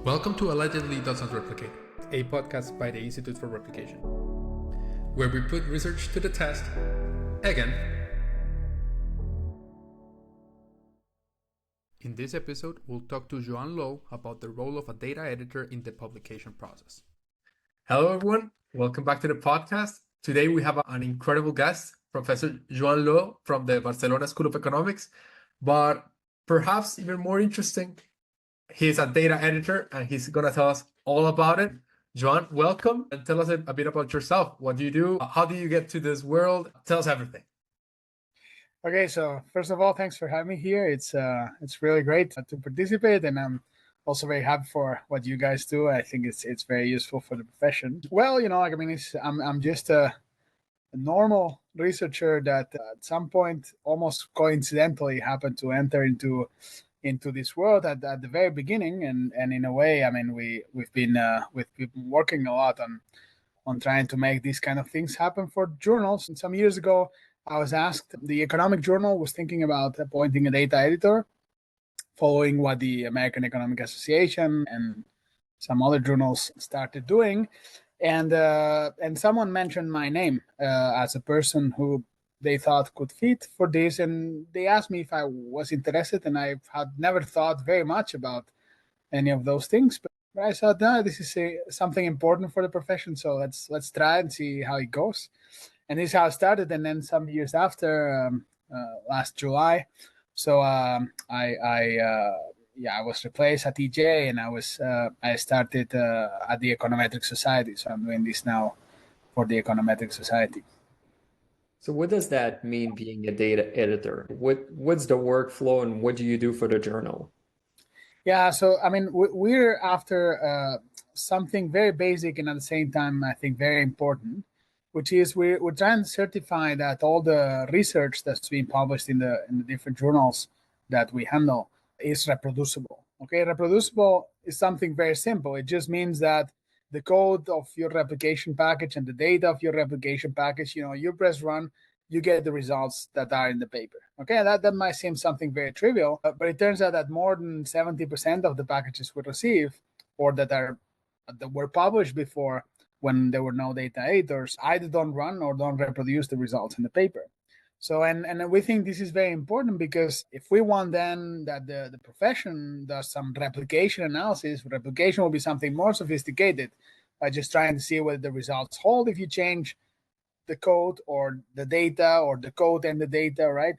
Welcome to Allegedly Doesn't Replicate, a podcast by the Institute for Replication, where we put research to the test again. In this episode, we'll talk to Joan Llull about the role of a data editor in the publication process. Hello, everyone. Welcome back to the podcast. Today, we have an incredible guest, Professor Joan Llull from the Barcelona School of Economics. But perhaps even more interesting, he's a data editor and he's going to tell us all about it. Joan, welcome, and tell us a bit about yourself. What do you do? How do you get to this world? Tell us everything. Okay, so first of all, thanks for having me here. It's really great to participate, and I'm also very happy for what you guys do. I think it's very useful for the profession. Well, I'm just a normal researcher that at some point, almost coincidentally, happened to enter into this world at the very beginning, and in a way, I mean, we've been working a lot on trying to make these kind of things happen for journals. And some years ago, I was asked, the Economic Journal was thinking about appointing a data editor, following what the American Economic Association and some other journals started doing, and someone mentioned my name as a person who they thought could fit for this, and they asked me if I was interested, and I had never thought very much about any of those things, but I thought, no, this is something important for the profession, so let's try and see how it goes. And this is how it started. And then some years after, last July, so I was replaced at EJ, and I started at the Econometric Society. So I'm doing this now for the Econometric Society. So what does that mean, being a data editor? What's the workflow, and what do you do for the journal? Yeah, so I mean, we're after something very basic and at the same time, I think, very important, which is we're trying to certify that all the research that's being published in the different journals that we handle is reproducible. Okay, reproducible is something very simple. It just means that the code of your replication package and the data of your replication package, you press run, you get the results that are in the paper. Okay, that might seem something very trivial, but it turns out that more than 70% of the packages we receive, or that were published before, when there were no data editors, either don't run or don't reproduce the results in the paper. So, and we think this is very important, because if we want then that the profession does some replication analysis, replication will be something more sophisticated, by just trying to see whether the results hold if you change the code or the data, or the code and the data, right?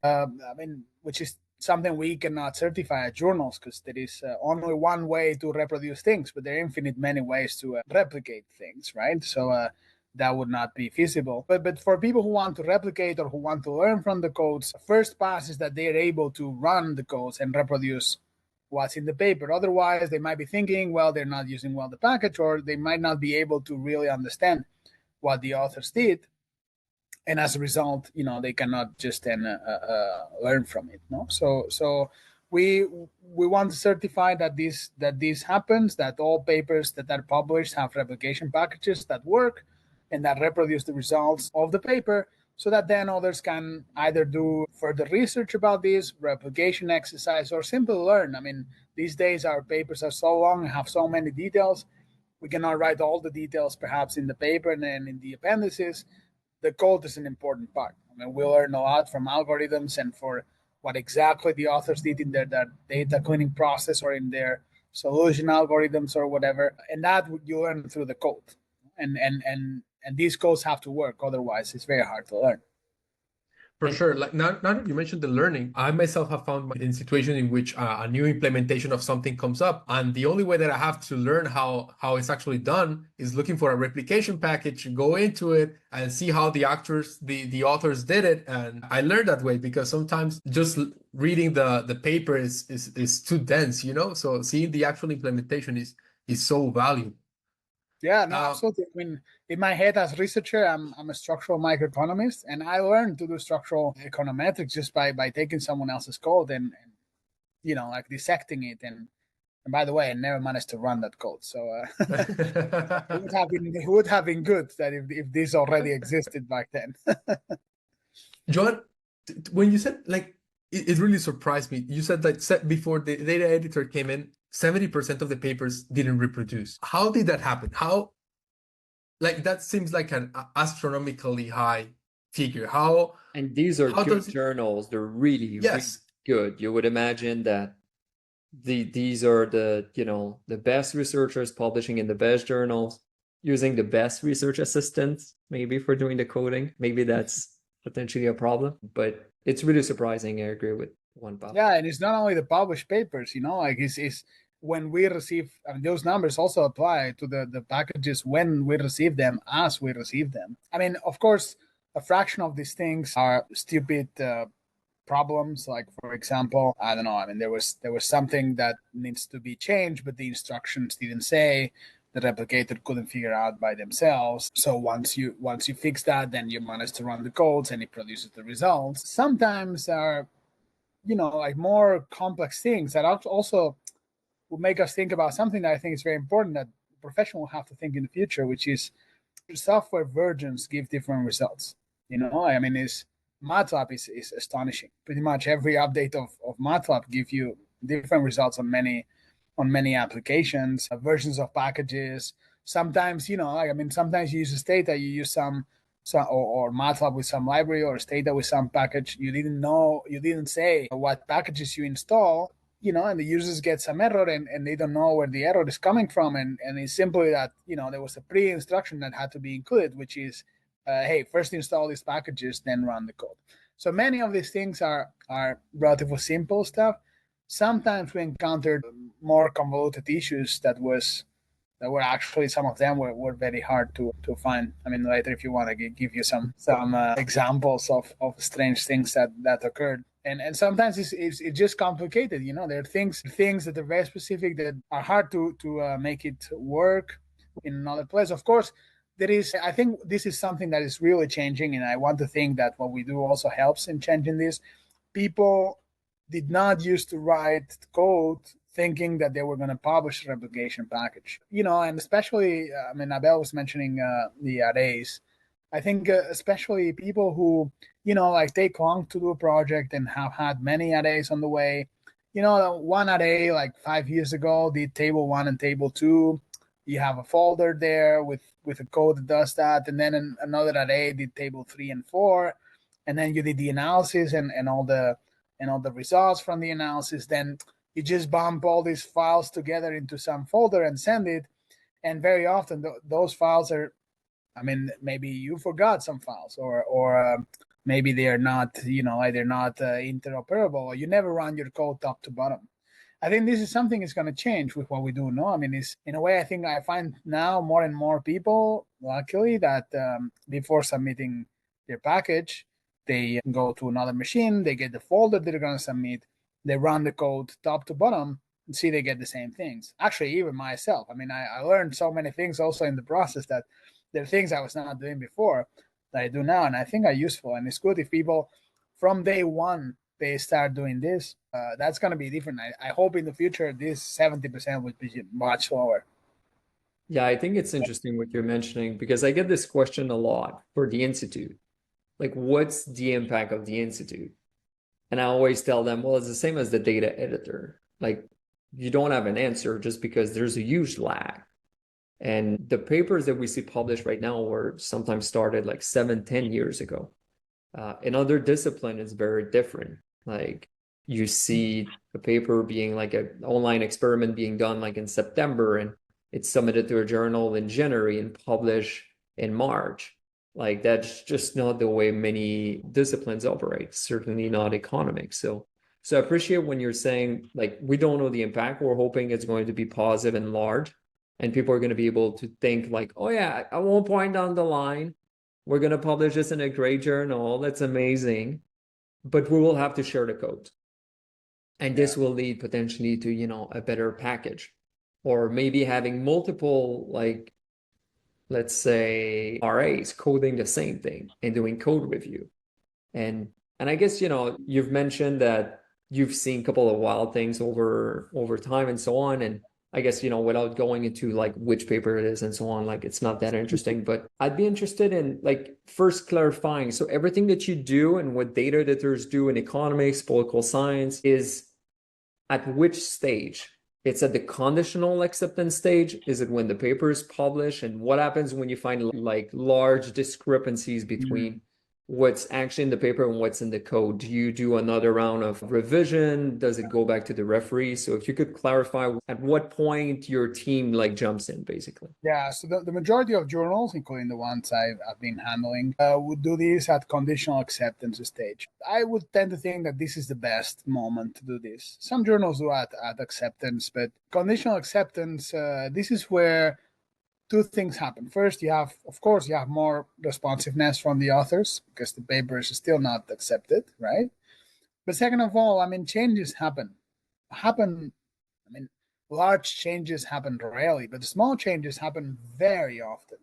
Which is something we cannot certify at journals, because there is only one way to reproduce things, but there are infinite many ways to replicate things, right? So that would not be feasible. But for people who want to replicate or who want to learn from the codes, first pass is that they're able to run the codes and reproduce what's in the paper. Otherwise, they might be thinking, well, they're not using well the package, or they might not be able to really understand what the authors did. And as a result, they cannot just then learn from it. No, so we want to certify that this happens, that all papers that are published have replication packages that work and that reproduce the results of the paper, so that then others can either do further research about this replication exercise or simply learn. I mean, these days our papers are so long and have so many details, we cannot write all the details perhaps in the paper and then in the appendices. The code is an important part. I mean, we learn a lot from algorithms and for what exactly the authors did in their data cleaning process or in their solution algorithms or whatever, and that you learn through the code. And these codes have to work, otherwise it's very hard to learn. For sure. Like now that you mentioned the learning, I myself have found in situations in which a new implementation of something comes up, and the only way that I have to learn how it's actually done is looking for a replication package, go into it, and see how the authors did it. And I learned that way, because sometimes just reading the paper is too dense, So seeing the actual implementation is so valuable. Yeah, no, absolutely. I mean, in my head as researcher, I'm a structural microeconomist, and I learned to do structural econometrics just by taking someone else's code and like dissecting it. And by the way, I never managed to run that code, so it would have been good that if this already existed back then. Joan, when you said, like, it really surprised me. You said that before the data editor came in, 70% of the papers didn't reproduce. How did that happen? How, like, that seems like an astronomically high figure. And these are how good does it, journals. They're really, really yes, good. You would imagine that these are the best researchers publishing in the best journals, using the best research assistants, maybe for doing the coding. Maybe that's potentially a problem, but it's really surprising. I agree with Juan Pablo. Yeah, and it's not only the published papers, like it's when we receive, I mean, those numbers also apply to the packages when we receive them, as we receive them. I mean, of course, a fraction of these things are stupid problems. Like, for example, I don't know, I mean, there was something that needs to be changed, but the instructions didn't say, the replicator couldn't figure out by themselves. So once you fix that, then you manage to run the codes and it produces the results. Sometimes are, like more complex things that also would make us think about something that I think is very important that the profession will have to think in the future, which is software versions give different results. I mean, MATLAB is astonishing. Pretty much every update of MATLAB gives you different results on many applications, versions of packages. Sometimes, sometimes you use Stata, you use some or MATLAB with some library, or Stata with some package. You didn't say what packages you install, and the users get some error and they don't know where the error is coming from. And it's simply that, there was a pre-instruction that had to be included, which is, hey, first install these packages, then run the code. So many of these things are relatively simple stuff. Sometimes we encountered more convoluted issues that were actually, some of them were very hard to find. I mean, later, if you want to give you some examples of strange things that occurred. And sometimes it's just complicated. There are things that are very specific that are hard to make it work in another place. Of course, I think this is something that is really changing, and I want to think that what we do also helps in changing this. People did not used to write code thinking that they were going to publish a replication package, and especially, I mean, Abel was mentioning the arrays. I think especially people who, like take long to do a project and have had many arrays on the way. One array like 5 years ago did table 1 and table 2. You have a folder there with a code that does that. And then another array did table 3 and 4. And then you did the analysis and all the results from the analysis. Then you just bump all these files together into some folder and send it. And very often those files are, I mean, maybe you forgot some files, or maybe they're not, they're not interoperable, or you never run your code top to bottom. I think this is something that's going to change with what we do now. I mean, it's, in a way, I think I find now more and more people, luckily, that before submitting their package, they go to another machine, they get the folder they're going to submit, they run the code top to bottom, and see they get the same things. Actually, even myself, I mean, I learned so many things also in the process that there are things I was not doing before that I do now, and I think are useful. And it's good if people from day one they start doing this. That's going to be different. I hope in the future this 70% would be much lower. Yeah, I think it's interesting what you're mentioning, because I get this question a lot for the Institute. Like, what's the impact of the Institute? And I always tell them, well, it's the same as the data editor. Like, you don't have an answer just because there's a huge lag. And the papers that we see published right now were sometimes started like 7-10 years ago. In other discipline, it's very different. Like, you see a paper being like an online experiment being done like in September, and it's submitted to a journal in January and published in March. Like, that's just not the way many disciplines operate, certainly not economics. So I appreciate when you're saying, like, we don't know the impact. We're hoping it's going to be positive and large, and people are going to be able to think like, oh yeah, at one point down the line, we're going to publish this in a great journal. That's amazing. But we will have to share the code. And this will lead potentially to, a better package, or maybe having multiple, like, let's say RAs coding the same thing and doing code review. And I guess, you've mentioned that you've seen a couple of wild things over time and so on. And I guess, without going into like which paper it is and so on, like it's not that interesting, but I'd be interested in like first clarifying. So everything that you do and what data editors do in economics, political science is at which stage? It's at the conditional acceptance stage. Is it when the paper is published? And what happens when you find like large discrepancies between what's actually in the paper and what's in the code? Do you do another round of revision? Does it go back to the referee? So if you could clarify at what point your team like jumps in, basically. Yeah, so the majority of journals, including the ones I've been handling, would do this at conditional acceptance stage. I would tend to think that this is the best moment to do this. Some journals do at acceptance, but conditional acceptance, this is where two things happen. First, of course, you have more responsiveness from the authors because the paper is still not accepted, right? But second of all, I mean, changes happen. Large changes happen rarely, but small changes happen very often.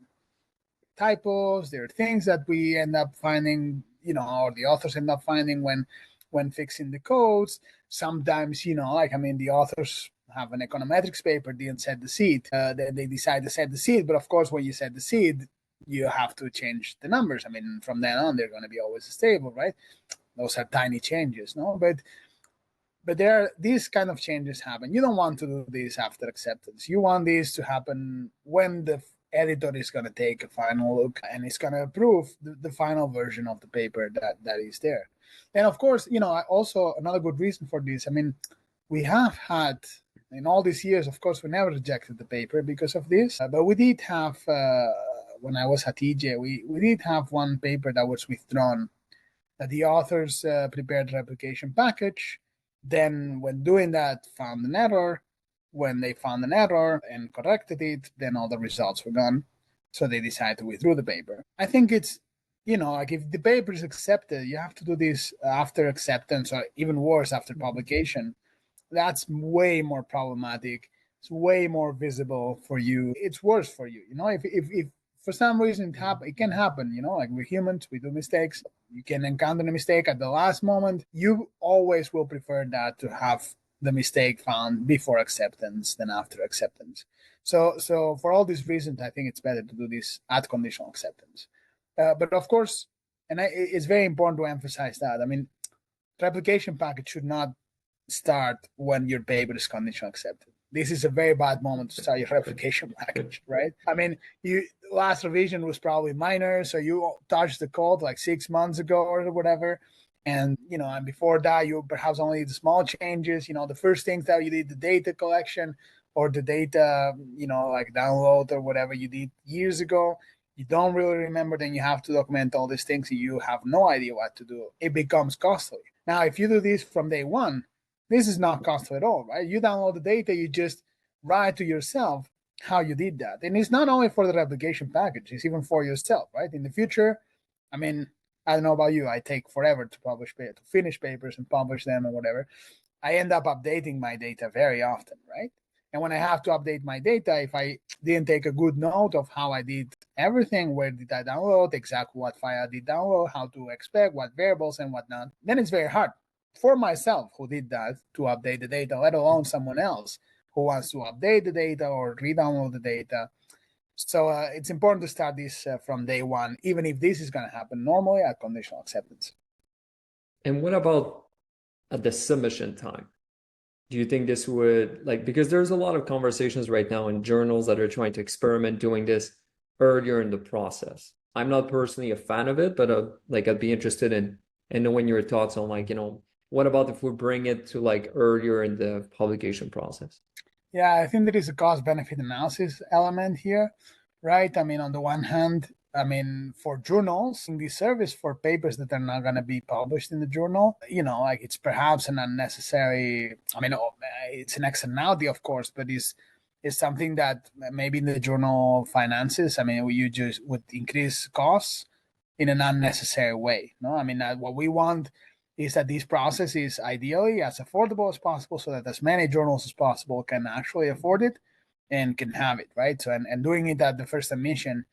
Typos, there are things that we end up finding, or the authors end up finding when fixing the codes. Sometimes, the authors have an econometrics paper, didn't set the seed. They decide to set the seed, but of course, when you set the seed, you have to change the numbers. I mean, from then on, they're going to be always stable, right? Those are tiny changes, no? But these kind of changes happen. You don't want to do this after acceptance. You want this to happen when the editor is going to take a final look and is going to approve the final version of the paper that is there. And of course, also another good reason for this, I mean, we have had, in all these years, of course, we never rejected the paper because of this, but we did have, when I was at EJ, we did have one paper that was withdrawn, that the authors prepared a replication package. Then when doing that, found an error. When they found an error and corrected it, then all the results were gone. So they decided to withdraw the paper. I think it's, like if the paper is accepted, you have to do this after acceptance, or even worse, after publication. That's way more problematic. It's way more visible for you. It's worse for you. If for some reason it can happen, like we're humans, we do mistakes. You can encounter a mistake at the last moment. You always will prefer that to have the mistake found before acceptance than after acceptance. So for all these reasons, I think it's better to do this at conditional acceptance. But of course, and it's very important to emphasize that. I mean, replication package should not start when your paper is conditional accepted. This is a very bad moment to start your replication package, right? I mean, your last revision was probably minor, so you touched the code like 6 months ago or whatever. And, and before that, you perhaps only did the small changes. The first things that you did, the data collection or the data, like download or whatever you did years ago, you don't really remember, then you have to document all these things and you have no idea what to do. It becomes costly. Now, if you do this from day one, this is not costly at all, right? You download the data, you just write to yourself how you did that. And it's not only for the replication package, it's even for yourself, right? In the future, I mean, I don't know about you, I take forever to finish papers and publish them or whatever. I end up updating my data very often, right? And when I have to update my data, if I didn't take a good note of how I did everything, where did I download, exactly what file I did download, how to expect, what variables and whatnot, then it's very hard for myself who did that to update the data, let alone someone else who wants to update the data or re-download the data. So it's important to start this from day one, even if this is going to happen normally at conditional acceptance. And what about at the submission time? Do you think this would, because there's a lot of conversations right now in journals that are trying to experiment doing this earlier in the process. I'm not personally a fan of it, but I'd be interested in knowing your thoughts on what about if we bring it to earlier in the publication process? Yeah, I think there is a cost-benefit analysis element here, right? I mean, on the one hand, for journals, in this service for papers that are not going to be published in the journal, it's perhaps an unnecessary, it's an externality, of course, but it's something that maybe in the journal finances, you just would increase costs in an unnecessary way. No, what we want is that this process is ideally as affordable as possible so that as many journals as possible can actually afford it and can have it, right? So, and doing it at the first submission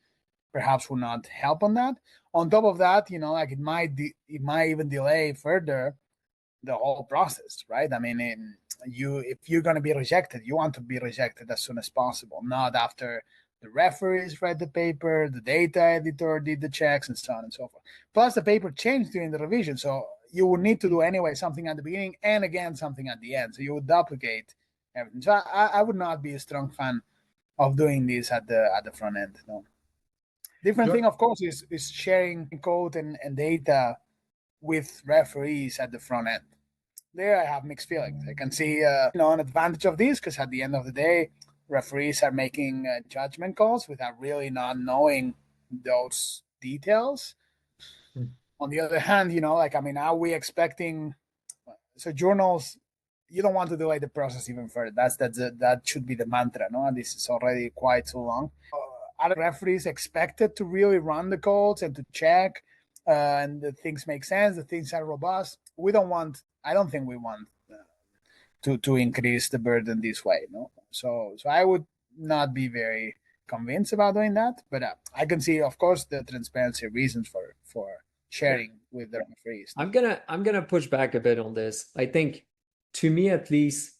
perhaps will not help on that. On top of that, it might even delay further the whole process, right? if you're going to be rejected, you want to be rejected as soon as possible, not after the referees read the paper, the data editor did the checks, and so on and so forth. Plus, the paper changed during the revision, so you would need to do anyway something at the beginning and again something at the end. So you would duplicate everything. So I would not be a strong fan of doing this at the front end. No. Different thing, of course, is sharing code and data with referees at the front end. There I have mixed feelings. I can see an advantage of this, because at the end of the day, referees are making judgment calls without really not knowing those details. On the other hand, are we expecting, so journals, you don't want to delay the process even further. That should be the mantra. No, and this is already quite too long. Are referees expected to really run the codes and to check and the things make sense, the things are robust? I don't think we want to increase the burden this way. No, so I would not be very convinced about doing that. But I can see, of course, the transparency reasons for sharing with the referees. I'm gonna push back a bit on this. I think, to me at least,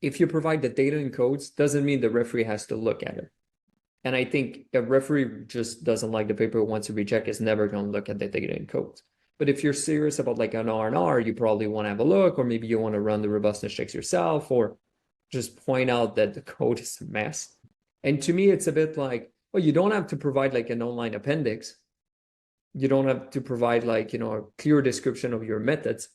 if you provide the data and codes, doesn't mean the referee has to look at it. And I think a referee just doesn't like the paper, wants to reject, is never going to look at the data and codes. But if you're serious about like an R&R, you probably want to have a look, or maybe you want to run the robustness checks yourself, or just point out that the code is a mess. And to me, it's a bit like, well, you don't have to provide like an online appendix. You don't have to provide like, a clear description of your methods.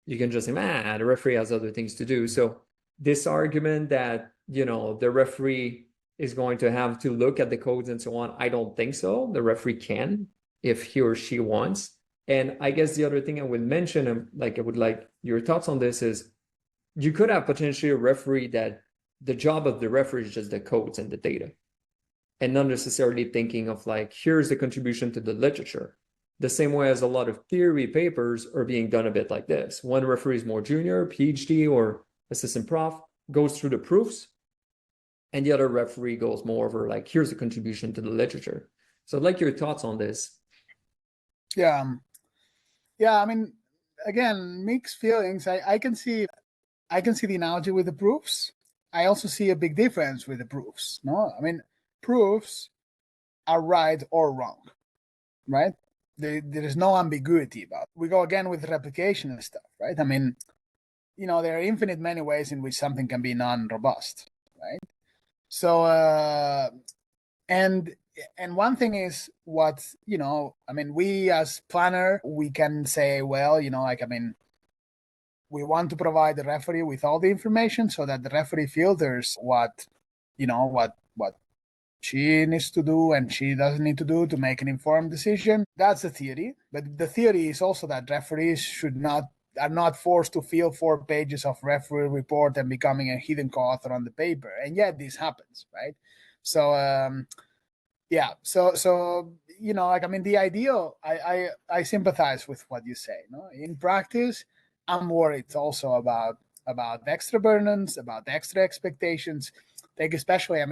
You can just say, the referee has other things to do. So this argument that, the referee is going to have to look at the codes and so on, I don't think so. The referee can, if he or she wants. And I guess the other thing I would mention, and I would like your thoughts on this, is you could have potentially a referee that the job of the referee is just the codes and the data, and not necessarily thinking of like, here's the contribution to the literature. The same way as a lot of theory papers are being done a bit like this. One referee is more junior, PhD or assistant prof, goes through the proofs, and the other referee goes more over like, here's the contribution to the literature. So I'd like your thoughts on this. Yeah. I mean, again, mixed feelings. I can see the analogy with the proofs. I also see a big difference with the proofs. No, I mean, proofs are right or wrong, right? There is no ambiguity about it. We go again with replication and stuff, right? I mean, there are infinite many ways in which something can be non-robust, right? So, and one thing is what, we as planner, we can say, well, we want to provide the referee with all the information so that the referee filters what she needs to do and she doesn't need to do to make an informed decision. That's the theory. But the theory is also that referees are not forced to fill 4 pages of referee report and becoming a hidden co-author on the paper. And yet this happens, right? So, So the ideal, I sympathize with what you say. No? In practice, I'm worried also about extra burdens, about extra expectations. Especially,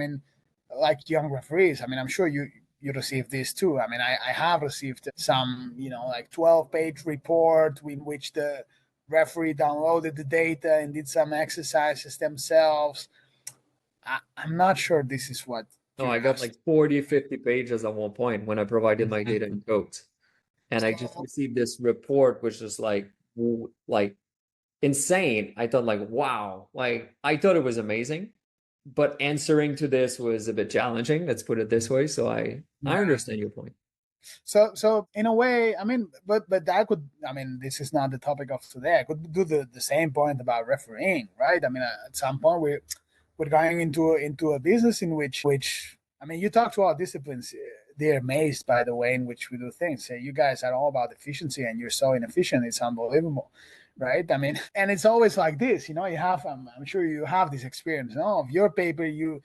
like young referees. I'm sure you receive this too. I have received some, 12-page report in which the referee downloaded the data and did some exercises themselves. I'm not sure this is what. No, I got like 40, 50 pages at one point when I provided my data in codes. And I just received this report, which is like insane. I thought like, wow, I thought it was amazing, but answering to this was a bit challenging. Let's put it this way. So I understand your point. So in a way, but that could, this is not the topic of today. I could do the same point about refereeing, right? At some point we're going into a business in which you talk to all disciplines, they're amazed by the way in which we do things. Say, you guys are all about efficiency and you're so inefficient, it's unbelievable, right? And it's always like this, you have, I'm sure you have this experience, of your paper, you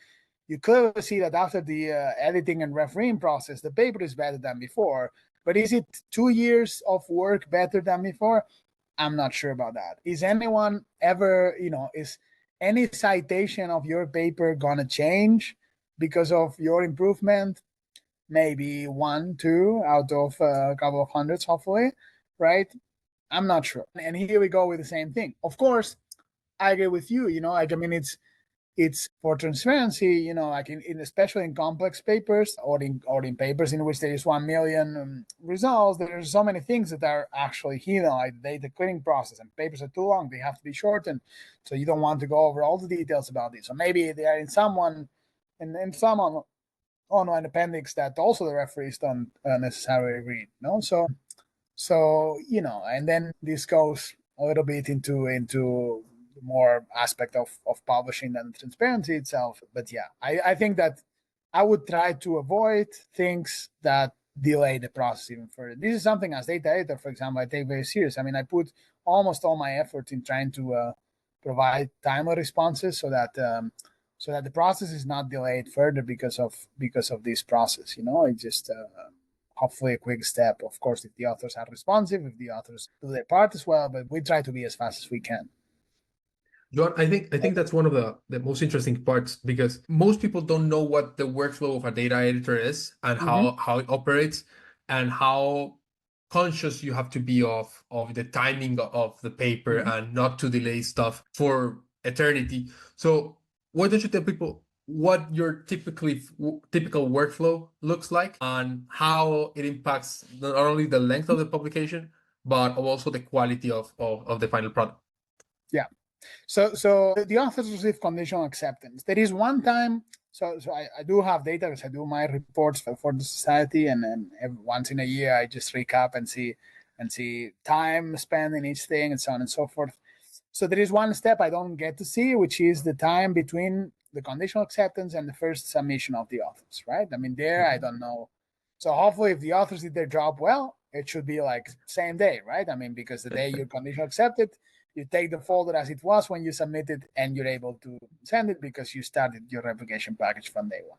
clearly see that after the editing and refereeing process, the paper is better than before. But is it 2 years of work better than before? I'm not sure about that. Is anyone ever, is any citation of your paper gonna change because of your improvement? Maybe 1, 2 out of a couple of hundreds, hopefully, right? I'm not sure. And here we go with the same thing. Of course, I agree with you. Like, I mean, it's for transparency, like especially in complex papers or in papers in which there is 1 million results. There's so many things that are actually hidden, like the data cleaning process, and papers are too long. They have to be shortened. So you don't want to go over all the details about this. So maybe they are in some on an appendix that also the referees don't necessarily read. So and then this goes a little bit into more aspect of publishing than transparency itself. But yeah, I think that I would try to avoid things that delay the process even further. This is something as data editor, for example, I take very serious. I mean, I put almost all my effort in trying to provide timely responses so that the process is not delayed further because of this process. It's just hopefully a quick step. Of course, if the authors are responsive, if the authors do their part as well, but we try to be as fast as we can. John, I think that's one of the most interesting parts, because most people don't know what the workflow of a data editor is and how it operates, and how conscious you have to be of the timing of the paper and not to delay stuff for eternity. So why don't you tell people what your typical workflow looks like and how it impacts not only the length of the publication, but also the quality of the final product? Yeah. So the authors receive conditional acceptance. There is one time, so I do have data because I do my reports for the society, and then once in a year I just recap and see time spent in each thing and so on and so forth. So there is one step I don't get to see, which is the time between the conditional acceptance and the first submission of the authors, right? I mean, there I don't know. So hopefully if the authors did their job well, it should be like same day, right? I mean, because the day you're conditional accepted, you take the folder as it was when you submitted, and you're able to send it because you started your replication package from day one.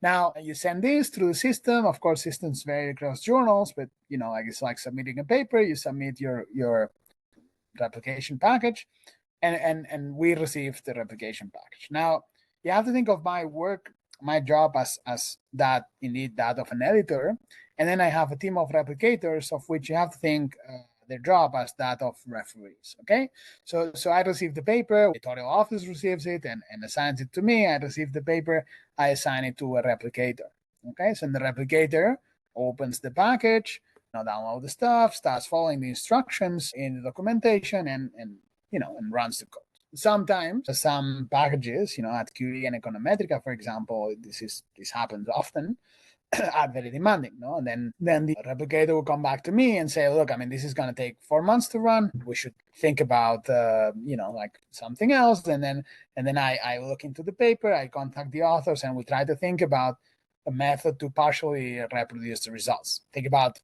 Now, you send this through the system. Of course, systems vary across journals, but like it's like submitting a paper. You submit your replication package, and we receive the replication package. Now, you have to think of my job as that, indeed, that of an editor, and then I have a team of replicators, of which you have to think their job as that of referees. Okay, so I receive the paper, the editorial office receives it and assigns it to me. I receive the paper, I assign it to a replicator. Okay, so the replicator opens the package, download the stuff, starts following the instructions in the documentation, and runs the code. Sometimes some packages, at QE and Econometrica, for example, this happens often, are very demanding, and then the replicator will come back to me and say, look, I mean, this is going to take 4 months to run. We should think about like something else. And then I look into the paper, I contact the authors, and we try to think about a method to partially reproduce the results. Think about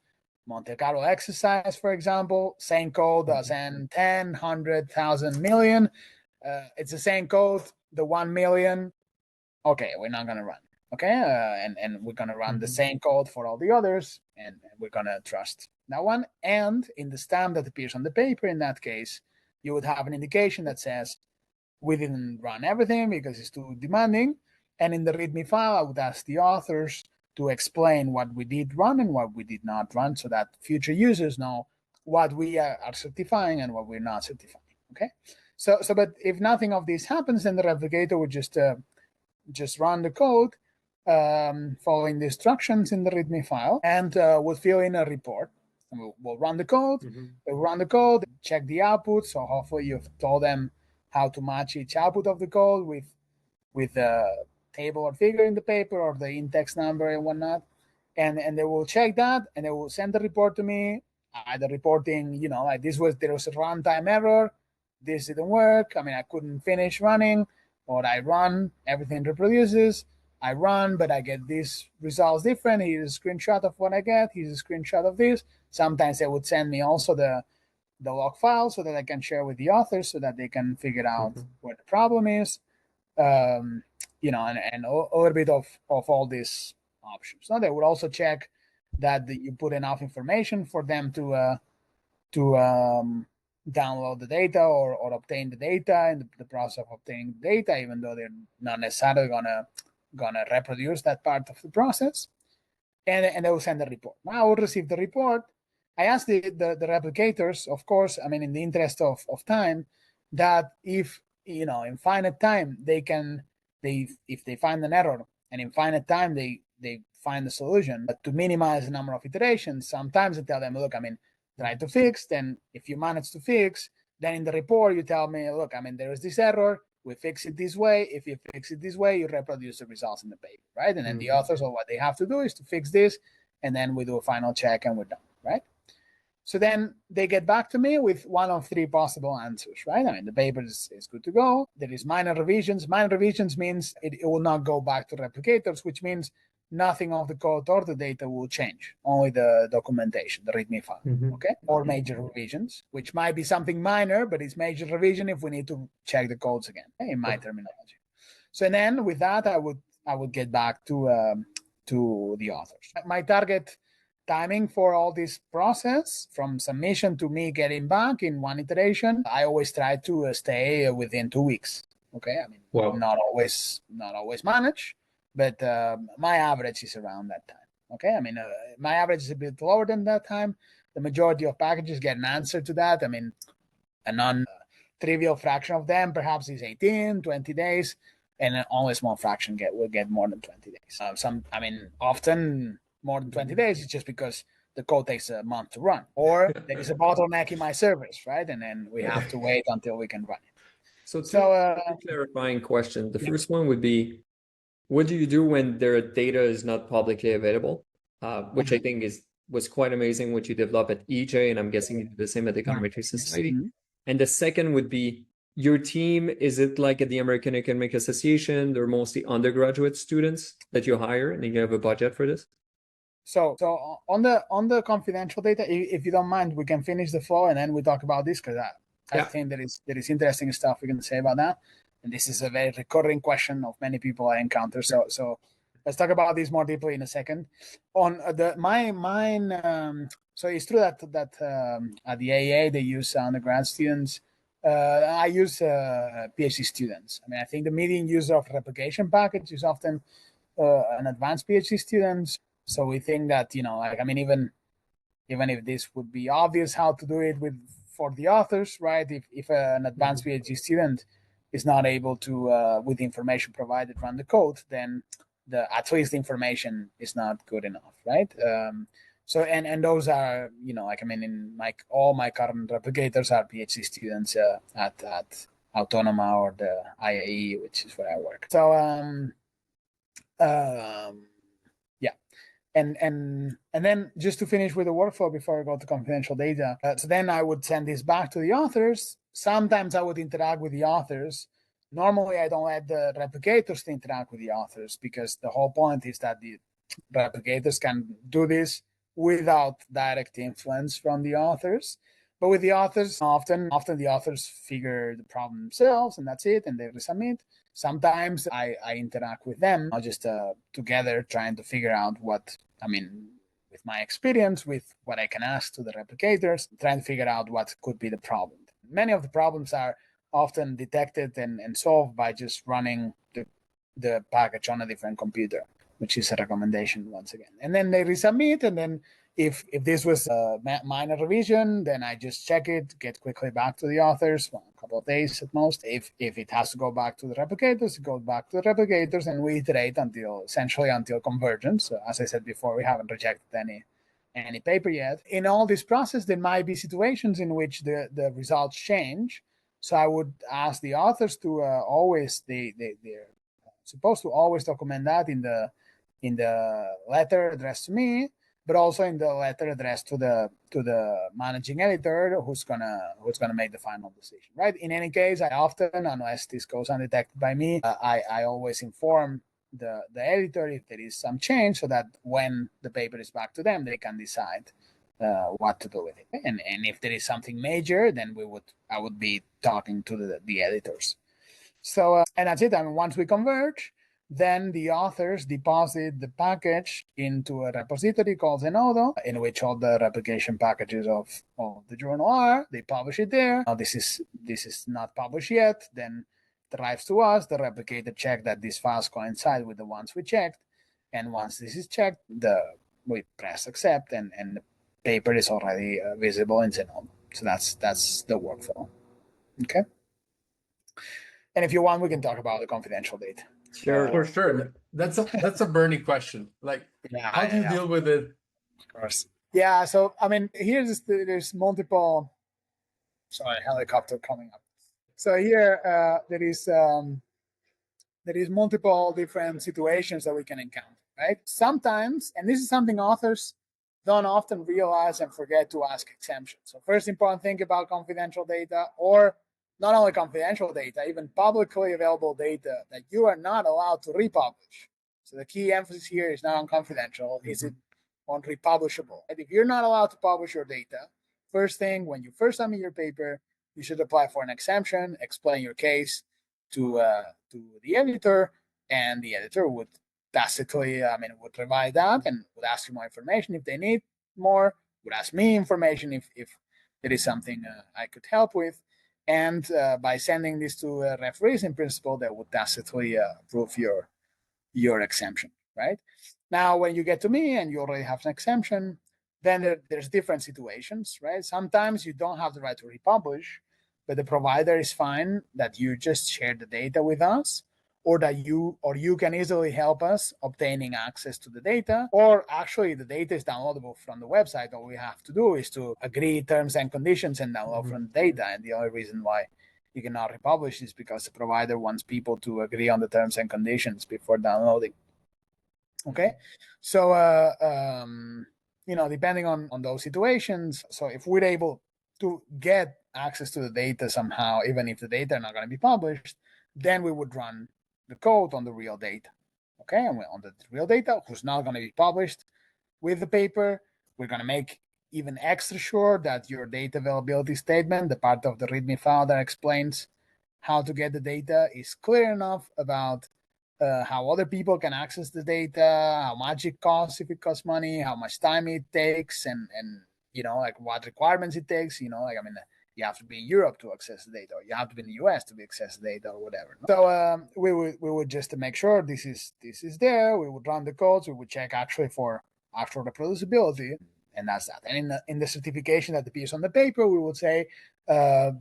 Monte Carlo exercise, for example, same code as n 10, 100, 1,000, million. It's the same code, the 1 million. Okay, we're not going to run. Okay, and we're going to run the same code for all the others, and we're going to trust that one. And in the stamp that appears on the paper, in that case, you would have an indication that says, we didn't run everything because it's too demanding. And in the README file, I would ask the authors to explain what we did run and what we did not run, so that future users know what we are certifying and what we're not certifying. Okay, so but if nothing of this happens, then the replicator would just run the code following the instructions in the README file, and we'll fill in a report. And we'll run the code. We'll run the code, check the output. So hopefully you've told them how to match each output of the code with a table or figure in the paper, or the index number and whatnot. And they will check that, and they will send the report to me, either reporting, like there was a runtime error, this didn't work, I mean, I couldn't finish running, or I run, everything reproduces, I run, but I get these results different. Here's a screenshot of what I get. Here's a screenshot of this. Sometimes they would send me also the log file so that I can share with the authors so that they can figure out what the problem is. And a little bit of all these options. Now, they would also check that you put enough information for them to download the data or obtain the data in the process of obtaining the data, even though they're not necessarily gonna reproduce that part of the process, and they will send the report. Now I will receive the report. I ask the replicators, of course, I mean, in the interest of time, that if, in finite time, if they find an error and in finite time they find the solution, but to minimize the number of iterations, sometimes I tell them, look, try to fix. Then if you manage to fix, then in the report you tell me, look, there is this error, we fix it this way. If you fix it this way, you reproduce the results in the paper, right? And then the authors, what they have to do is to fix this, and then we do a final check and we're done, right? So then they get back to me with one of three possible answers, right? The paper is good to go. There is minor revisions. Minor revisions means it will not go back to replicators, which means nothing of the code or the data will change, only the documentation, the README file, okay? Or major revisions, which might be something minor, but it's major revision if we need to check the codes again, okay, in my terminology. So and then with that, I would get back to the authors. My target timing for all this process, from submission to me getting back in one iteration, I always try to stay within 2 weeks. Okay, not always manage, but my average is around that time. Okay, my average is a bit lower than that time. The majority of packages get an answer to that. A non-trivial fraction of them perhaps is 18, 20 days, and only a small fraction will get more than 20 days. Often more than 20 days is just because the code takes a month to run, or there is a bottleneck in my service, right? And then we have to wait until we can run it. So two clarifying questions. The first one would be, what do you do when their data is not publicly available? Which I think was quite amazing what you developed at EJ, and I'm guessing you do the same at the Econometric Society. And the second would be, your team, is it like at the American Economic Association, they're mostly undergraduate students that you hire, and then you have a budget for this? So on the confidential data, if you don't mind, we can finish the flow and then we talk about this, because I think there is interesting stuff we can say about that. And this is a very recurring question of many people I encounter. So let's talk about this more deeply in a second. On so it's true that at the AA they use undergrad students. I use PhD students. I think the median user of replication package is often an advanced PhD student. So we think that, even if this would be obvious how to do it for the authors, right? If an advanced PhD student is not able to, with the information provided, run the code, then at least the information is not good enough, right? So and those are, in all my current replicators are PhD students at Autonoma or the IAE, which is where I work. So And then just to finish with the workflow before I go to confidential data, so then I would send this back to the authors. Sometimes I would interact with the authors. Normally, I don't let the replicators to interact with the authors, because the whole point is that the replicators can do this without direct influence from the authors. But with the authors, often the authors figure the problem themselves, and that's it, and they resubmit. Sometimes I interact with them, just together, trying to figure out what, with my experience, with what I can ask to the replicators, trying to figure out what could be the problem. Many of the problems are often detected and solved by just running the package on a different computer, which is a recommendation once again. And then they resubmit, and then if this was a minor revision, then I just check it, get quickly back to the authors, a couple of days at most. If it has to go back to the replicators, it goes back to the replicators, and we iterate essentially until convergence. As I said before, we haven't rejected any paper yet. In all this process, there might be situations in which the results change. So I would ask the authors to always, they're supposed to always document that in the letter addressed to me, but also in the letter addressed to the managing editor, who's gonna make the final decision, right? In any case, I often, unless this goes undetected by me, I always inform the editor if there is some change, so that when the paper is back to them, they can decide what to do with it. And if there is something major, then I would be talking to the editors. So and that's it. Once we converge, then the authors deposit the package into a repository called Zenodo, in which all the replication packages of the journal are. They publish it there. Now this is not published yet. Then it arrives to us. The replicator check that these files coincide with the ones we checked, and once this is checked, we press accept, and the paper is already visible in Zenodo. So that's the workflow. Okay. And if you want, we can talk about the confidential data. Sure. For sure. That's a burning question. Like, how do you deal with it? Of course. Yeah. So, I mean, there's multiple. Sorry, helicopter coming up. So here there is multiple different situations that we can encounter, right? Sometimes, and this is something authors don't often realize and forget to ask exemptions. So first important thing about confidential data, or not only confidential data, even publicly available data that you are not allowed to republish. So the key emphasis here is not on confidential, is it on republishable. And if you're not allowed to publish your data, first thing, when you first submit your paper, you should apply for an exemption, explain your case to the editor, and the editor would tacitly, would provide that and would ask you more information if they need more, would ask me information if there is something I could help with. And by sending this to referees in principle, they would tacitly approve your exemption, right? Now, when you get to me and you already have an exemption, then there's different situations, right? Sometimes you don't have the right to republish, but the provider is fine that you just share the data with us, or that you can easily help us obtaining access to the data, or actually the data is downloadable from the website. All we have to do is to agree terms and conditions and download from the data. And the only reason why you cannot republish is because the provider wants people to agree on the terms and conditions before downloading. Okay, so depending on those situations, so if we're able to get access to the data somehow, even if the data are not going to be published, then we would run the code on the real data. Okay, and on the real data, who's not going to be published with the paper, we're going to make even extra sure that your data availability statement, the part of the README file that explains how to get the data, is clear enough about how other people can access the data, how much it costs, if it costs money, how much time it takes, and like what requirements it takes. You have to be in Europe to access the data, or you have to be in the US to access the data, or whatever. So we would just to make sure this is there. We would run the codes. We would check actually for actual reproducibility, and that's that. And in the certification that appears on the paper, we would say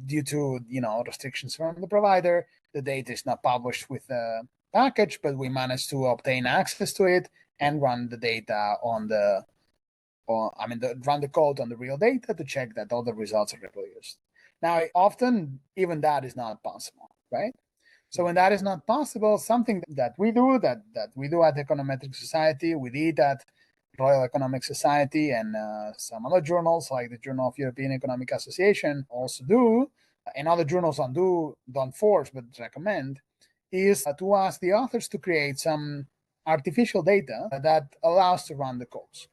due to restrictions from the provider, the data is not published with the package, but we managed to obtain access to it and run the data run the code on the real data to check that all the results are reproduced. Now, often even that is not possible, right? So when that is not possible, something that we do at the Econometric Society, we did at Royal Economic Society, and some other journals like the Journal of European Economic Association also do, and other journals don't force but recommend, is to ask the authors to create some artificial data that allows to run the codes.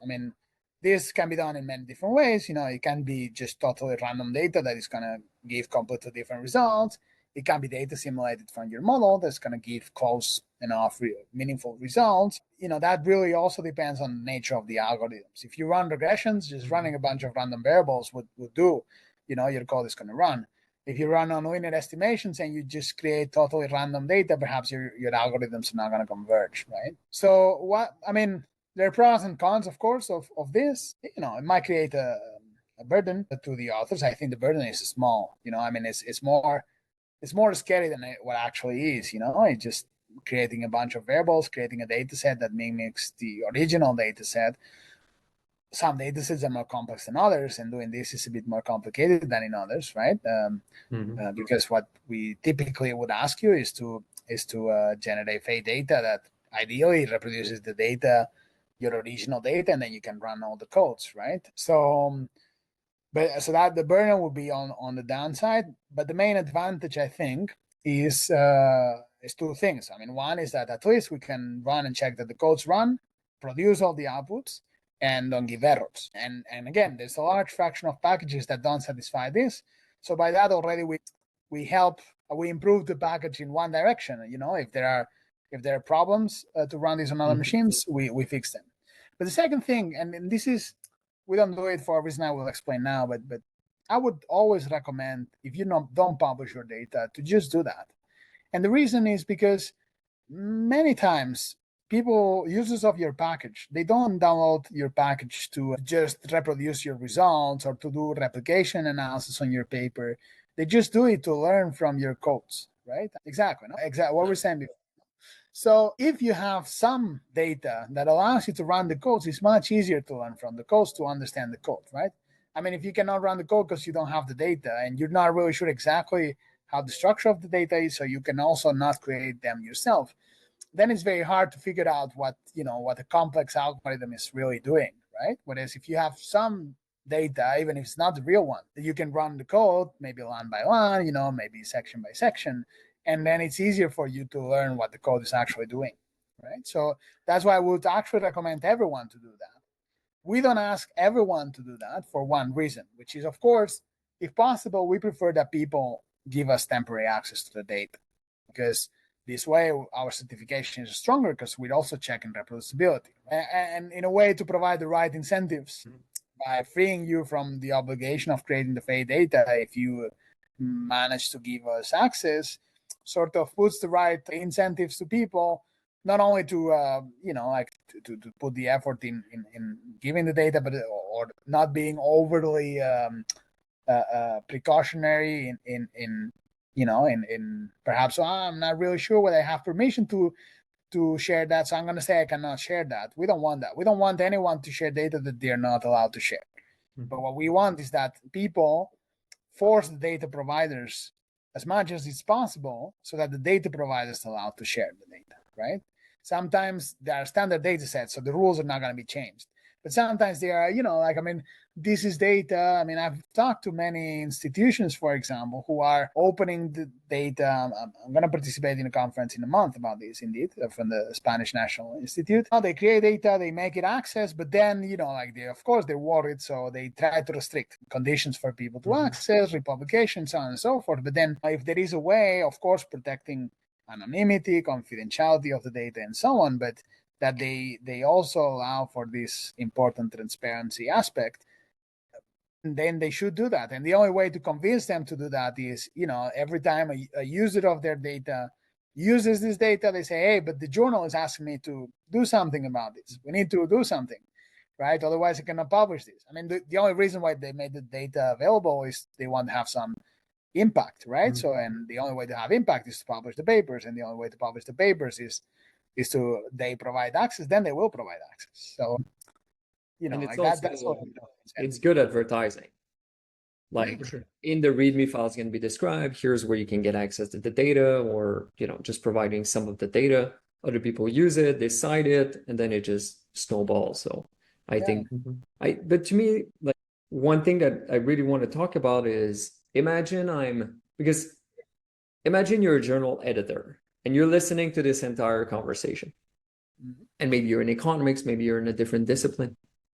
This can be done in many different ways. It can be just totally random data that is going to give completely different results. It can be data simulated from your model that's going to give close enough meaningful results. That really also depends on the nature of the algorithms. If you run regressions, just running a bunch of random variables would do, your code is going to run. If you run on linear estimations and you just create totally random data, perhaps your algorithms are not going to converge, right? So there are pros and cons, of course, of this. It might create a burden to the authors. I think the burden is small. It's more scary than what actually is. It's just creating a bunch of variables, creating a data set that mimics the original data set. Some data sets are more complex than others, and doing this is a bit more complicated than in others, right? Because what we typically would ask you is to generate fake data that ideally reproduces the data, your original data, and then you can run all the codes, right? So that the burden would be on the downside, but the main advantage, I think, is two things. One is that at least we can run and check that the codes run, produce all the outputs, and don't give errors. And again, there's a large fraction of packages that don't satisfy this. So by that already we improve the package in one direction. If there are problems to run these on other machines, we fix them. But the second thing, and this is, we don't do it for a reason I will explain now, but I would always recommend, if you don't publish your data, to just do that. And the reason is because many times users of your package, they don't download your package to just reproduce your results or to do replication analysis on your paper. They just do it to learn from your codes. right? Exactly. No? Exactly what we're saying before. So if you have some data that allows you to run the codes, it's much easier to learn from the codes to understand the code, right? I mean, if you cannot run the code because you don't have the data and you're not really sure exactly how the structure of the data is, so you can also not create them yourself, then it's very hard to figure out what a complex algorithm is really doing, right? Whereas if you have some data, even if it's not the real one, you can run the code maybe line by line, maybe section by section, and then it's easier for you to learn what the code is actually doing, right? So that's why I would actually recommend everyone to do that. We don't ask everyone to do that for one reason, which is, of course, if possible, we prefer that people give us temporary access to the data, because this way our certification is stronger, because we're also checking reproducibility. And in a way, to provide the right incentives by freeing you from the obligation of creating the fake data, if you manage to give us access, sort of puts the right incentives to people, not only to to put the effort in giving the data, but or not being overly precautionary in perhaps, I'm not really sure whether I have permission to share that, so I'm going to say I cannot share that. We don't want that. We don't want anyone to share data that they're not allowed to share. But what we want is that people force the data providers as much as it's possible, so that the data providers are allowed to share the data, right? Sometimes there are standard data sets, so the rules are not going to be changed. But sometimes they are, this is data. I mean, I've talked to many institutions, for example, who are opening the data. I'm going to participate in a conference in a month about this, indeed, from the Spanish National Institute. They create data, they make it access, but then, of course, they're worried, so they try to restrict conditions for people to access, republication, so on and so forth. But then if there is a way, of course, protecting anonymity, confidentiality of the data, and so on, but that they also allow for this important transparency aspect, then they should do that. And the only way to convince them to do that is, every time a user of their data uses this data, they say, hey, but the journal is asking me to do something about this. We need to do something, right? Otherwise, I cannot publish this. I mean, the only reason why they made the data available is they want to have some impact, right? So, and the only way to have impact is to publish the papers, and the only way to publish the papers is to they provide access, then they will provide access. So, and it's like also, that's what it's good advertising. Like in the README file is going to be described, here's where you can get access to the data, or, just providing some of the data. Other people use it, they cite it, and then it just snowballs. So I think, but to me, like, one thing that I really want to talk about is, imagine you're a journal editor and you're listening to this entire conversation. And maybe you're in economics, maybe you're in a different discipline.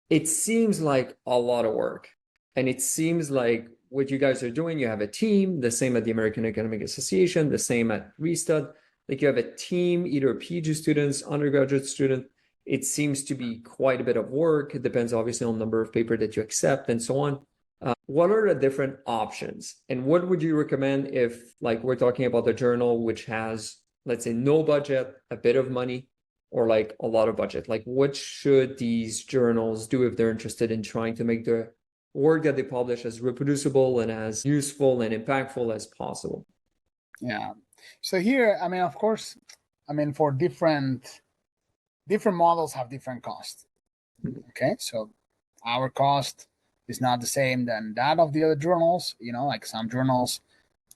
It seems like a lot of work. And it seems like what you guys are doing, you have a team, the same at the American Economic Association, the same at Restud. Like, you have a team, either PhD students, undergraduate student. It seems to be quite a bit of work. It depends obviously on the number of paper that you accept and so on. What are the different options? And what would you recommend if, like, we're talking about a journal which has, let's say, no budget, a bit of money, or like a lot of budget? Like, what should these journals do if they're interested in trying to make the work that they publish as reproducible and as useful and impactful as possible? Yeah. So here, I mean, of course, for different models have different costs. Okay. So our cost is not the same than that of the other journals. Like some journals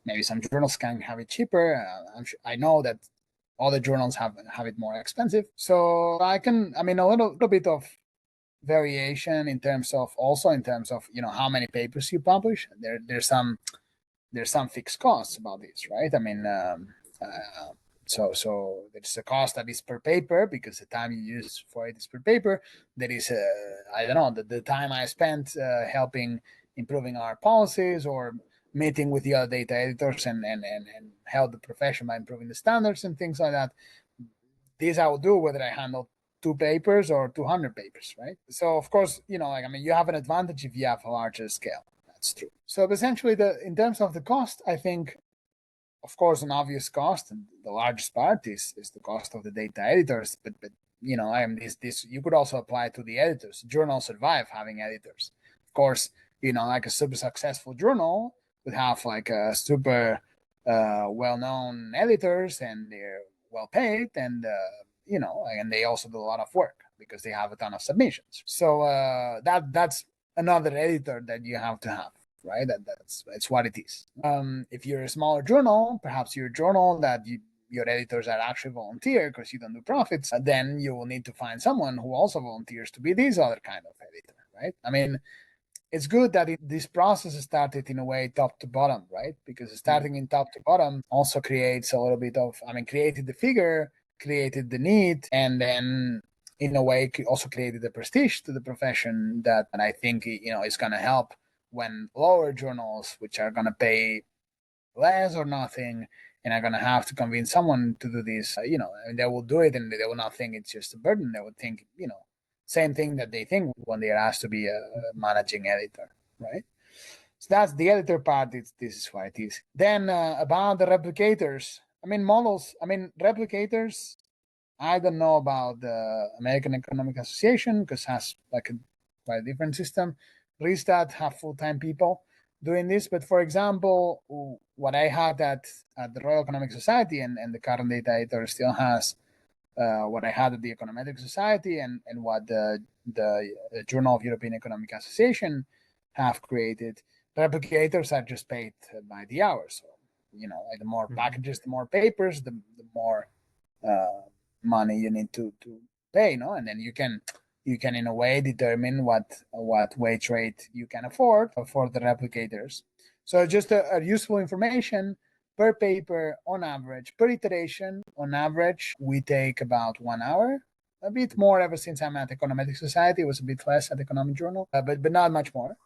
can have it cheaper. I know that other journals have it more expensive. So a little bit of variation in terms of how many papers you publish. There's some fixed costs about this, right? So there's a cost that is per paper, because the time you use for it is per paper. There is the time I spent helping improving our policies, or meeting with the other data editors and help the profession by improving the standards and things like that. This I will do whether I handle 2 papers or 200 papers, right? So of course, you have an advantage if you have a larger scale. That's true. So essentially, in terms of the cost, I think, of course, an obvious cost, and the largest part is the cost of the data editors. But this you could also apply to the editors. Journals survive having editors. Of course, like a super successful journal would have like a super well-known editors, and they're well paid, and and they also do a lot of work because they have a ton of submissions. So that's another editor that you have to have, right? That's what it is. If you're a smaller journal, perhaps your journal that your editors are actually volunteer because you don't do profits, then you will need to find someone who also volunteers to be this other kind of editor, right? I mean, it's good that this process started in a way top to bottom, right? Because starting in top to bottom also creates a little bit of, created the figure, created the need, and then in a way also created the prestige to the profession that, and I think, is going to help when lower journals, which are going to pay less or nothing, and are going to have to convince someone to do this, and they will do it, and they will not think it's just a burden. They would think, same thing that they think when they are asked to be a managing editor, right? So that's the editor part. This is what it is. Then about the replicators, models, replicators, I don't know about the American Economic Association because it has like a quite different system. Restart have full-time people doing this, but for example, what I had at the Royal Economic Society, and the current data editor still has what I had at the Econometric Society, and what the Journal of European Economic Association have created. Replicators are just paid by the hour. So, like the more packages, the more papers, the more money you need to pay, and then you can in a way determine what wage rate you can afford for the replicators. So just a useful information. Per paper, on average, per iteration, on average, we take about 1 hour. A bit more ever since I'm at Econometric Society. It was a bit less at Economic Journal, but not much more.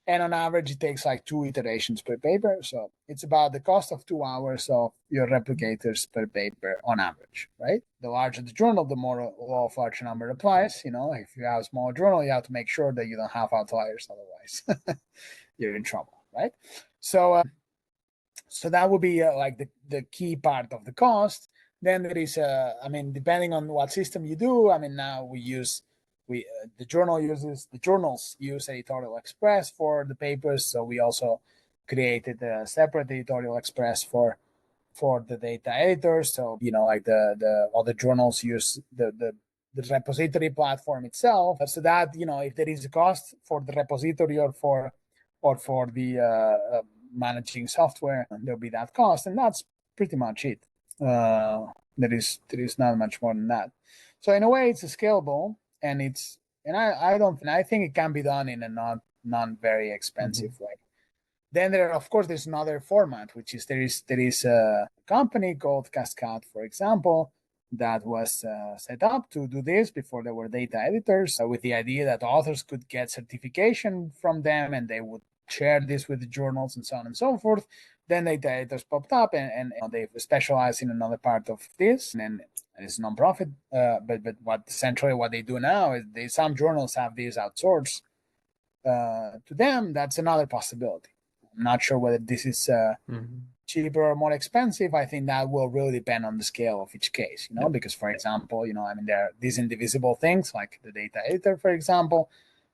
And on average, it takes like 2 iterations per paper. So it's about the cost of 2 hours of your replicators per paper on average, right? The larger the journal, the more law of large number applies. If you have a small journal, you have to make sure that you don't have outliers. Otherwise, you're in trouble, right? So that would be like the key part of the cost. Then there is, depending on what system you do. Now the journals use Editorial Express for the papers. So we also created a separate Editorial Express for the data editors. So like the other journals use the repository platform itself. So that if there is a cost for the repository or for the managing software, there'll be that cost, and that's pretty much it. There is not much more than that. So in a way, it's scalable, and I think it can be done in a non very expensive way. Then there's another format, which is there is a company called Cascade, for example, that was set up to do this before there were data editors, with the idea that authors could get certification from them, and they would share this with the journals and so on and so forth. Then data editors popped up, and they specialize in another part of this, and it's non-profit. But what they do now is some journals have these outsourced to them. That's another possibility. I'm not sure whether this is cheaper or more expensive. I think that will really depend on the scale of each case, because, for example, there are these indivisible things like the data editor, for example.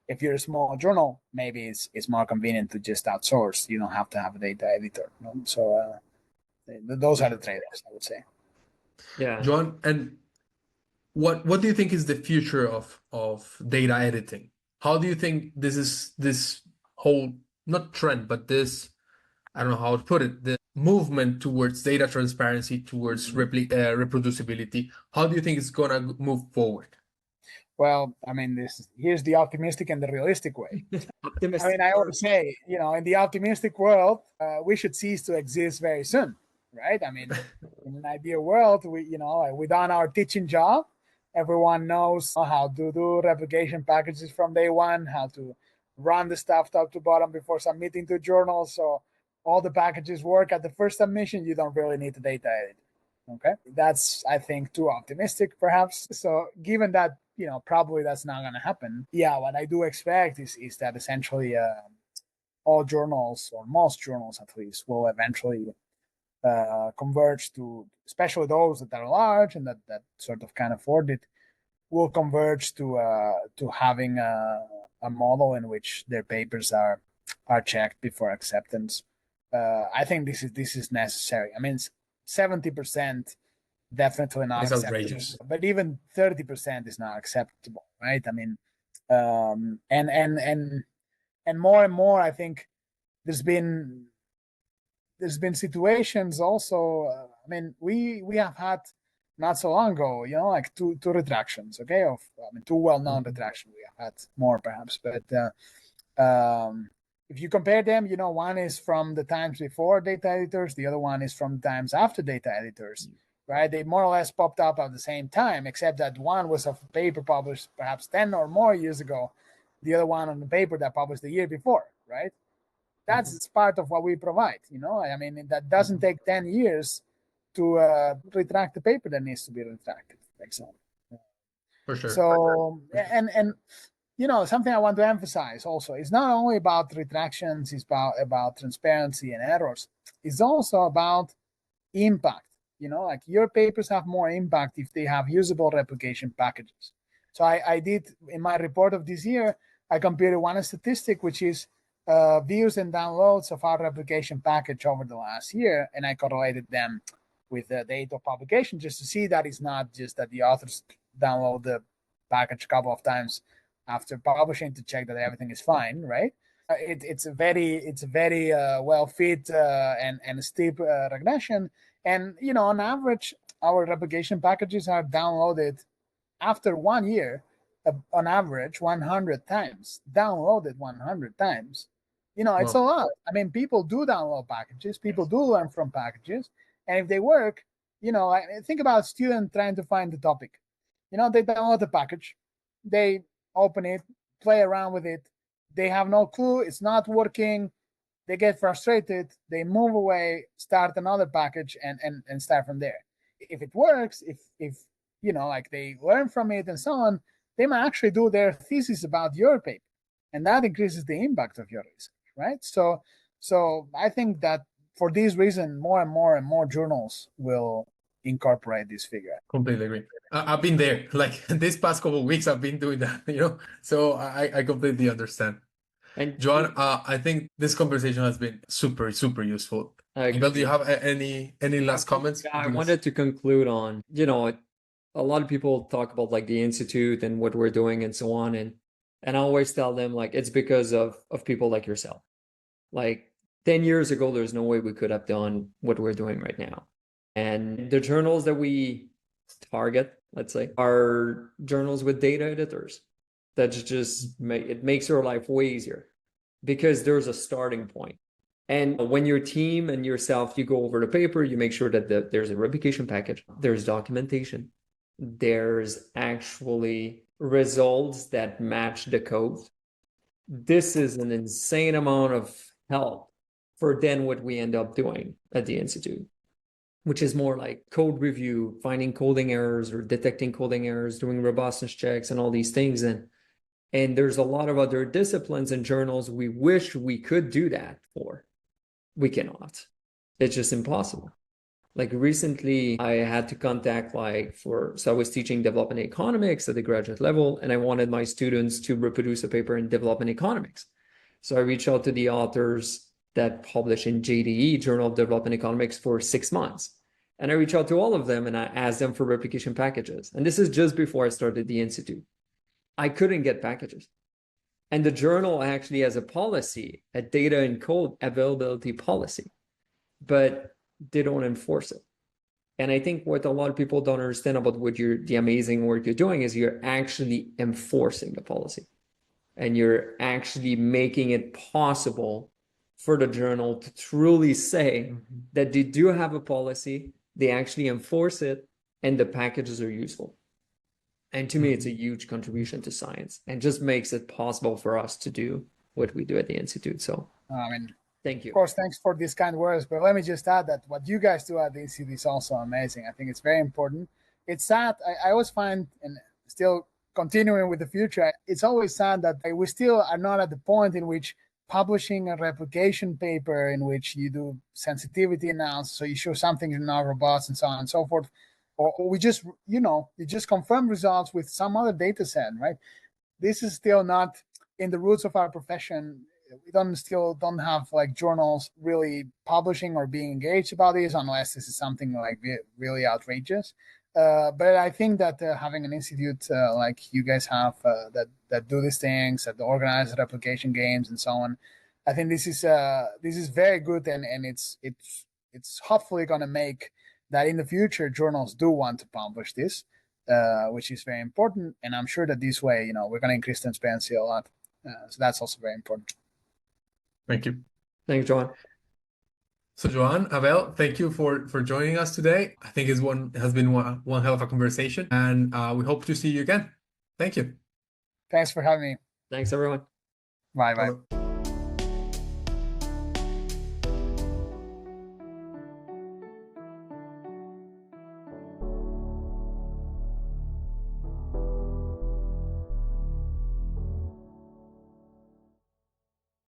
If you're a small journal, maybe it's more convenient to just outsource. You don't have to have a data editor. So those are the trade-offs, I would say. Yeah. Joan, and what do you think is the future of data editing? How do you think this whole, not trend, but this, I don't know how to put it, the movement towards data transparency, towards reproducibility, how do you think it's going to move forward? Well, here's the optimistic and the realistic way. Optimistic. I always say, in the optimistic world, we should cease to exist very soon, right? In an ideal world, we done our teaching job. Everyone knows how to do replication packages from day one, how to run the stuff top to bottom before submitting to journals. So all the packages work at the first submission. You don't really need the data edit. Okay, that's, I think, too optimistic, perhaps. So given that, probably that's not going to happen. Yeah, what I do expect is that essentially all journals, or most journals at least, will eventually converge to, especially those that are large and that sort of can afford it, will converge to having a model in which their papers are checked before acceptance. I think this is necessary. I mean, 70% definitely not It's acceptable, outrageous. but even 30% is not acceptable, right? I mean, and more, I think there's been situations also. I mean, we have had not so long ago, like two retractions, okay, of two well-known retractions. We have had more perhaps, but if you compare them, one is from the times before data editors, the other one is from times after data editors, right? They more or less popped up at the same time, except that one was a paper published perhaps 10 or more years ago, the other one on the paper that published the year before, right? That's part of what we provide, I mean, that doesn't take 10 years to retract the paper that needs to be retracted, for example. For sure. So, and something I want to emphasize also, it's not only about retractions, it's about transparency and errors. It's also about impact. Like your papers have more impact if they have usable replication packages. So I did, in my report of this year, I compared one statistic, which is views and downloads of our replication package over the last year, and I correlated them with the date of publication just to see that it's not just that the authors download the package a couple of times after publishing to check that everything is fine, right? It's a very well fit and steep regression, and on average, our replication packages are downloaded after 1 year, on average 100 times. Downloaded 100 times. It's a lot. I mean, people do download packages. People do learn from packages, and if they work, think about a student trying to find the topic. They download the package, they open it, play around with it. They have no clue. It's not working. They get frustrated. They move away, start another package, and start from there. If it works, if like they learn from it and so on, they might actually do their thesis about your paper, and that increases the impact of your research, right? So I think that for this reason, more and more journals will incorporate this figure. Completely agree. I've been there. Like this past couple of weeks, I've been doing that, So I completely understand. And Joan, I think this conversation has been super, super useful. Miguel, do you have any last comments? Yeah, I wanted to conclude on, a lot of people talk about like the Institute and what we're doing and so on. And I always tell them like, it's because of people like yourself. Like 10 years ago, there's no way we could have done what we're doing right now. And the journals that we target, let's say, are journals with data editors. That's just, it makes your life way easier because there's a starting point. And when your team and yourself, you go over the paper, you make sure that there's a replication package, there's documentation, there's actually results that match the code. This is an insane amount of help for then what we end up doing at the Institute, which is more like code review, finding coding errors or detecting coding errors, doing robustness checks and all these things. And there's a lot of other disciplines and journals we wish we could do that for. We cannot. It's just impossible. Like recently, I had to contact so I was teaching development economics at the graduate level, and I wanted my students to reproduce a paper in development economics. So I reached out to the authors that publish in JDE, Journal of Development Economics, for 6 months. And I reached out to all of them and I asked them for replication packages. And this is just before I started the Institute. I couldn't get packages. And the journal actually has a policy, a data and code availability policy, but they don't enforce it. And I think what a lot of people don't understand about the amazing work you're doing is you're actually enforcing the policy. And you're actually making it possible for the journal to truly say that they do have a policy, they actually enforce it, and the packages are useful. And to me, it's a huge contribution to science and just makes it possible for us to do what we do at the Institute. So, thank you. Of course, thanks for these kind words. But let me just add that what you guys do at the Institute is also amazing. I think it's very important. It's sad. I always find, and still continuing with the future, it's always sad that we still are not at the point in which publishing a replication paper in which you do sensitivity analysis, so you show something is not robust and so on and so forth, or we just, you just confirm results with some other data set, right? This is still not in the roots of our profession. still don't have like journals really publishing or being engaged about this unless this is something like really outrageous. But I think that having an institute like you guys have that do these things, that organize replication games and so on, I think this is very good, and it's hopefully going to make that in the future journals do want to publish this, which is very important. And I'm sure that this way, we're going to increase transparency a lot. So that's also very important. Thank you. Thanks, Joan. So Joan, Abel, thank you for joining us today. I think has been one hell of a conversation, and we hope to see you again. Thank you. Thanks for having me. Thanks, everyone. Bye. Bye.